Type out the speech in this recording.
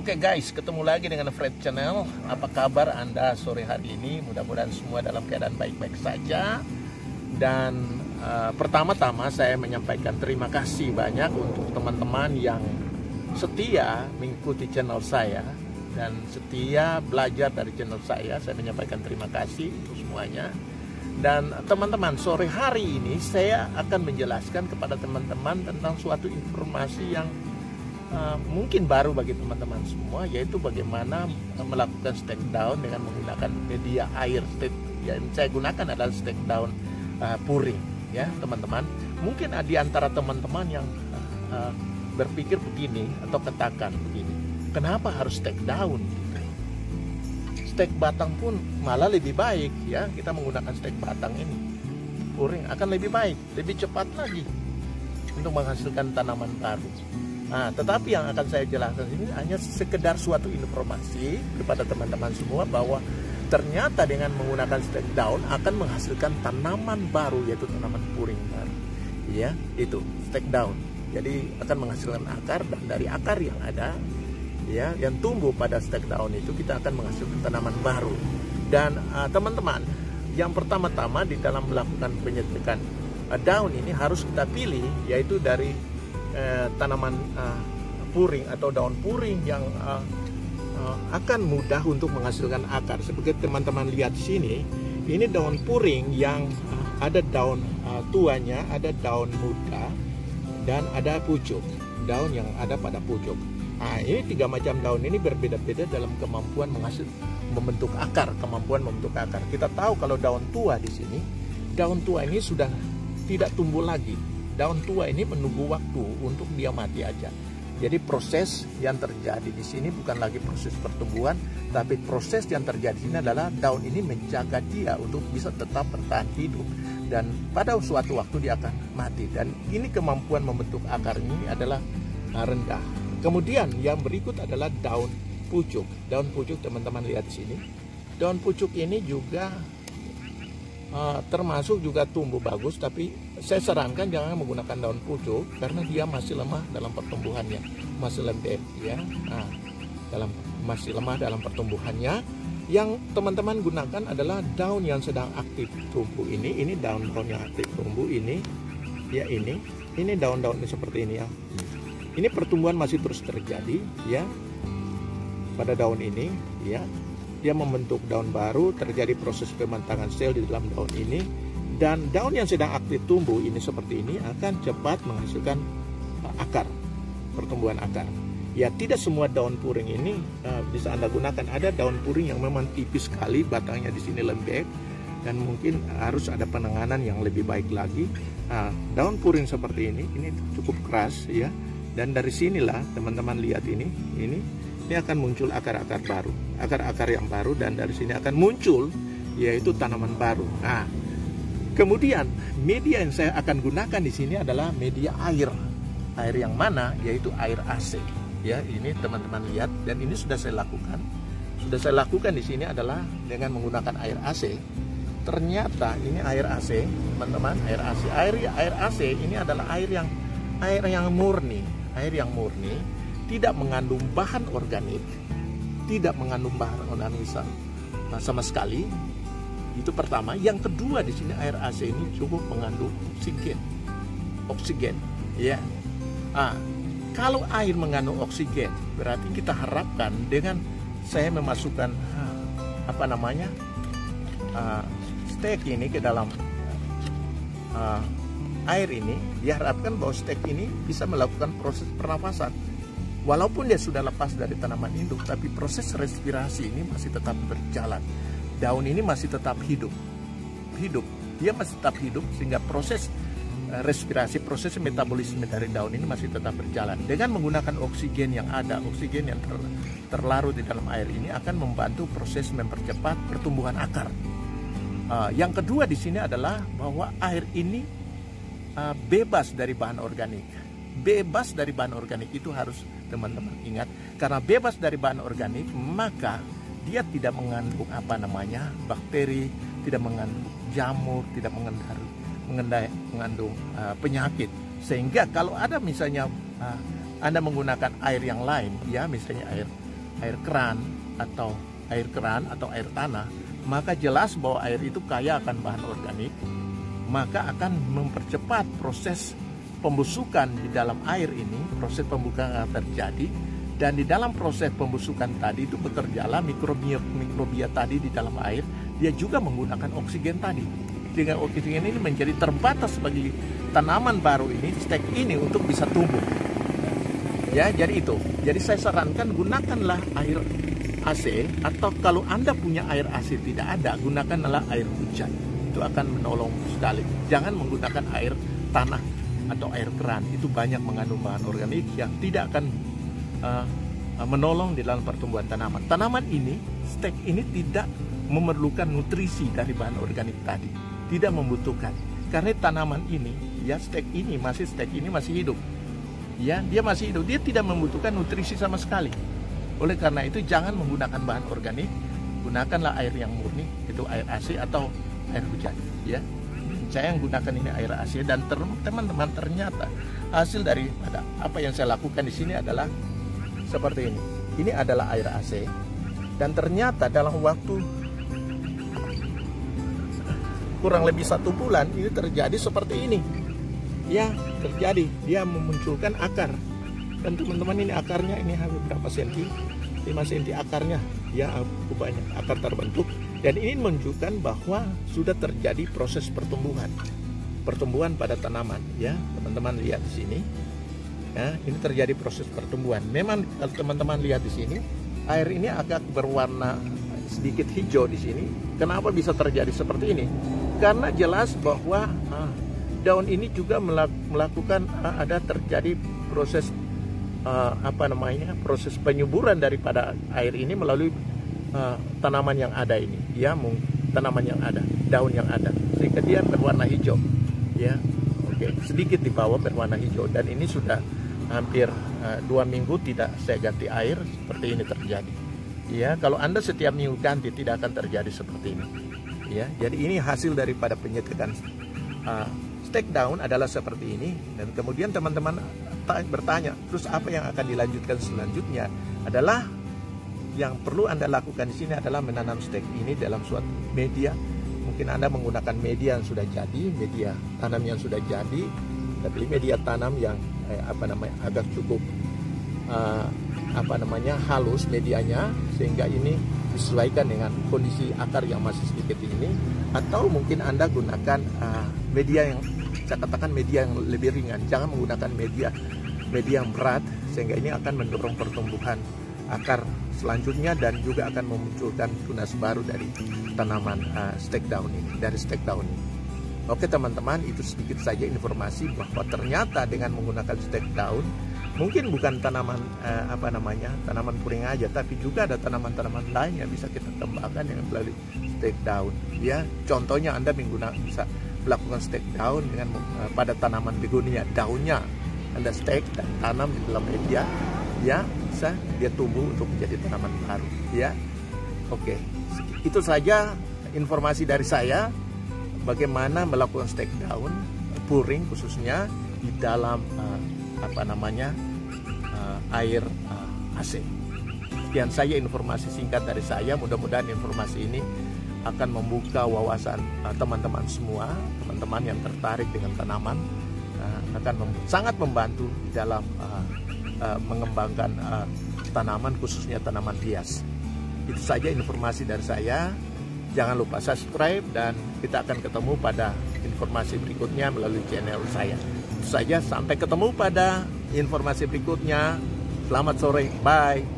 Oke guys, ketemu lagi dengan Fred Channel. Apa kabar Anda sore hari ini? Mudah-mudahan semua dalam keadaan baik-baik saja. Dan pertama-tama saya menyampaikan terima kasih banyak untuk teman-teman yang setia mengikuti channel saya dan setia belajar dari channel saya. Saya menyampaikan terima kasih untuk semuanya. Dan teman-teman, sore hari ini saya akan menjelaskan kepada teman-teman tentang suatu informasi yang mungkin baru bagi teman-teman semua, yaitu bagaimana melakukan stake down dengan menggunakan media air. Yang saya gunakan adalah stake down puring, ya teman-teman. Mungkin di antara teman-teman yang berpikir begini atau katakan begini, kenapa harus stake down? Stake batang pun malah lebih baik, ya. Kita menggunakan stake batang ini puring akan lebih baik, lebih cepat lagi untuk menghasilkan tanaman baru. Nah, tetapi yang akan saya jelaskan ini hanya sekedar suatu informasi kepada teman-teman semua bahwa ternyata dengan menggunakan stake down akan menghasilkan tanaman baru, yaitu tanaman puring baru. Ya, itu stake down. Jadi akan menghasilkan akar, dan dari akar yang ada, ya, yang tumbuh pada stake down itu kita akan menghasilkan tanaman baru. Dan teman-teman, yang pertama-tama di dalam melakukan penyetikan daun ini harus kita pilih, yaitu dari tanaman puring atau daun puring yang akan mudah untuk menghasilkan akar. Seperti teman-teman lihat di sini, ini daun puring yang ada daun tuanya, ada daun muda, dan ada pucuk, daun yang ada pada pucuk. Nah, ini tiga macam daun ini berbeda-beda dalam kemampuan membentuk akar, kemampuan membentuk akar. Kita tahu kalau daun tua di sini, daun tua ini sudah tidak tumbuh lagi. Daun tua ini menunggu waktu untuk dia mati aja. Jadi proses yang terjadi di sini bukan lagi proses pertumbuhan, tapi proses yang terjadi di sini adalah daun ini menjaga dia untuk bisa tetap bertahan hidup. Dan pada suatu waktu dia akan mati. Dan ini kemampuan membentuk akar ini adalah rendah. Kemudian yang berikut adalah daun pucuk. Daun pucuk teman-teman lihat di sini. Daun pucuk ini juga termasuk juga tumbuh bagus, tapi saya sarankan jangan menggunakan daun pucuk karena dia masih lemah dalam pertumbuhannya, masih lembek, ya. Nah, masih lemah dalam pertumbuhannya. Yang teman-teman gunakan adalah daun yang sedang aktif tumbuh ini daun-daun yang aktif tumbuh ini, ya, ini daun-daun seperti ini, ya. Ini pertumbuhan masih terus terjadi, ya, pada daun ini, ya. Dia membentuk daun baru, terjadi proses pematangan sel di dalam daun ini, dan daun yang sedang aktif tumbuh ini seperti ini akan cepat menghasilkan akar, pertumbuhan akar. Ya, tidak semua daun puring ini bisa Anda gunakan. Ada daun puring yang memang tipis sekali, batangnya di sini lembek, dan mungkin harus ada penanganan yang lebih baik lagi. Daun puring seperti ini cukup keras, ya, dan dari sinilah teman-teman lihat ini akan muncul akar-akar baru, akar-akar yang baru, dan dari sini akan muncul yaitu tanaman baru. Nah, kemudian media yang saya akan gunakan di sini adalah media air. Air yang mana? Yaitu air AC. Ya, ini teman-teman lihat, dan ini sudah saya lakukan. Sudah saya lakukan di sini adalah dengan menggunakan air AC. Ternyata ini air AC, teman-teman, air AC. Air AC ini adalah air yang murni, tidak mengandung bahan organik, sama sekali. Itu pertama. Yang kedua, di sini air AC ini cukup mengandung oksigen, ya. Kalau air mengandung oksigen, berarti kita harapkan dengan saya memasukkan stek ini ke dalam air ini, diharapkan bahwa stek ini bisa melakukan proses pernafasan. Walaupun dia sudah lepas dari tanaman induk, tapi proses respirasi ini masih tetap berjalan. Daun ini masih tetap hidup. Dia masih tetap hidup, sehingga proses respirasi, proses metabolisme dari daun ini masih tetap berjalan. Dengan menggunakan oksigen yang ada, oksigen yang terlarut di dalam air ini akan membantu proses mempercepat pertumbuhan akar. Yang kedua di sini adalah bahwa air ini bebas dari bahan organik. Bebas dari bahan organik itu harus teman-teman ingat, karena bebas dari bahan organik maka dia tidak mengandung bakteri, tidak mengandung jamur, tidak mengandung penyakit. Sehingga kalau ada misalnya Anda menggunakan air yang lain, ya, misalnya air air keran atau air tanah, maka jelas bahwa air itu kaya akan bahan organik, maka akan mempercepat proses pembusukan di dalam air ini. Proses pembusukan akan terjadi, dan di dalam proses pembusukan tadi itu bekerjalah mikrobia tadi di dalam air. Dia juga menggunakan oksigen tadi. Dengan oksigen ini menjadi terbatas bagi tanaman baru ini, stek ini, untuk bisa tumbuh. Ya, jadi itu. Jadi saya sarankan gunakanlah air AC, atau kalau Anda punya air AC tidak ada, gunakanlah air hujan. Itu akan menolong sekali. Jangan menggunakan air tanah atau air keran. Itu banyak mengandung bahan organik yang tidak akan menolong di dalam pertumbuhan tanaman. Tanaman ini, stek ini tidak memerlukan nutrisi dari bahan organik tadi. Tidak membutuhkan. Karena tanaman ini, ya stek ini masih hidup. Ya, dia masih hidup, dia tidak membutuhkan nutrisi sama sekali. Oleh karena itu jangan menggunakan bahan organik, gunakanlah air yang murni, itu air AC atau air hujan. Ya, saya yang gunakan ini air AC, dan teman-teman ternyata hasil daripada apa yang saya lakukan di sini adalah seperti ini. Ini adalah air AC, dan ternyata dalam waktu kurang lebih 1 bulan ini terjadi seperti ini. Ya, terjadi, dia memunculkan akar. Dan teman-teman, ini akarnya ini hampir berapa senti? 5 senti akarnya. Ya, banyak akar terbentuk. Dan ini menunjukkan bahwa sudah terjadi proses pertumbuhan pada tanaman. Ya, teman-teman lihat di sini. Ya, ini terjadi proses pertumbuhan. Memang kalau teman-teman lihat di sini, air ini agak berwarna sedikit hijau di sini. Kenapa bisa terjadi seperti ini? Karena jelas bahwa daun ini juga melakukan ada terjadi proses proses penyuburan daripada air ini melalui tanaman yang ada ini. Ya, tanaman yang ada, daun yang ada, sehingga dia berwarna hijau. Ya, oke, sedikit di bawah berwarna hijau, dan ini sudah hampir 2 minggu tidak saya ganti air, seperti ini terjadi. Ya, kalau Anda setiap minggu ganti tidak akan terjadi seperti ini. Ya, jadi ini hasil daripada penyetekan stek daun adalah seperti ini. Dan kemudian teman-teman bertanya, terus apa yang akan dilanjutkan selanjutnya? Adalah yang perlu Anda lakukan di sini adalah menanam stek ini dalam suatu media. Mungkin Anda menggunakan media yang sudah jadi, media tanam yang sudah jadi, tapi media tanam yang agak cukup halus medianya, sehingga ini disesuaikan dengan kondisi akar yang masih sedikit ini. Atau mungkin Anda gunakan media yang saya katakan media yang lebih ringan. Jangan menggunakan media yang berat, sehingga ini akan mendorong pertumbuhan akar selanjutnya dan juga akan memunculkan tunas baru dari tanaman stek daun ini, dari stek daun ini. Oke teman-teman, itu sedikit saja informasi bahwa ternyata dengan menggunakan stek daun, mungkin bukan tanaman tanaman puring aja, tapi juga ada tanaman-tanaman lain yang bisa kita kembangkan dengan melalui stek daun. Ya, contohnya Anda bisa melakukan stek daun dengan pada tanaman begonia, daunnya Anda stek dan tanam di dalam media, ya bisa dia tumbuh untuk menjadi tanaman baru. Ya, oke, itu saja informasi dari saya bagaimana melakukan stek daun puring khususnya di dalam air AC. Sekian saja informasi singkat dari saya. Mudah-mudahan informasi ini akan membuka wawasan teman-teman semua, teman-teman yang tertarik dengan tanaman, akan sangat membantu dalam mengembangkan tanaman, khususnya tanaman hias. Itu saja informasi dari saya. Jangan lupa subscribe, dan kita akan ketemu pada informasi berikutnya melalui channel saya. Itu saja, sampai ketemu pada informasi berikutnya. Selamat sore, bye.